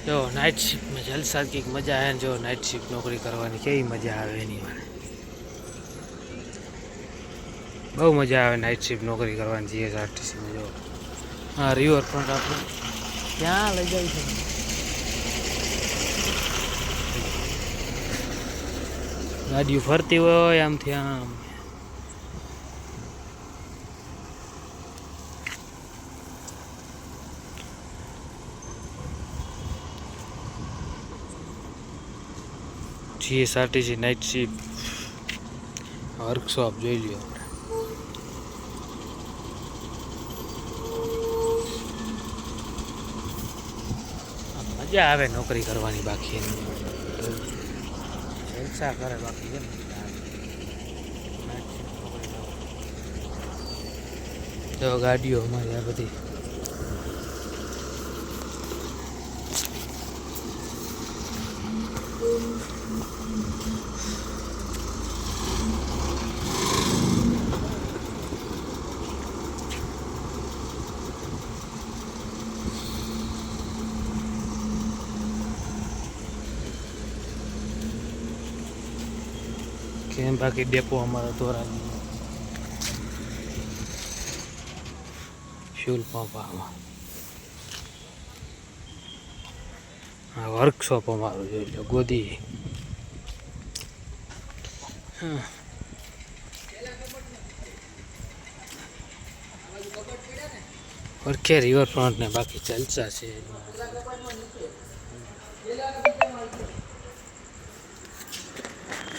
જો નાઇટ શિફ્ટમાં જલસા કંઈક મજા આવે ને, જો નાઇટ શિફ્ટ નોકરી કરવાની કેવી મજા આવે એની મને બહુ મજા આવે નાઇટ શિફ્ટ નોકરી કરવાની જીએસઆરટીસીમાં. જો હા રિવરફ્રન્ટ આપણે ક્યાં લઈ જાય છે, ગાડીઓ ફરતી હોય આમથી આમ. જીએસઆરટીસી નાઇટ શિફ્ટ વર્કશોપ જોઈ લ્યો. મજા આવે નોકરી કરવાની, બાકી જલસા કરે બાકી છે ને. જો ગાડીઓ અમારી આ બધી કેમ, બાકી ડેપો અમારો ધોરાજી ફ્યુલ પંપ આમાં. હા વર્કશોપ અમારું જોઈ લો ગોદી. હા ઓળખે રિવરફ્રન્ટ ને બાકી જલસા છે.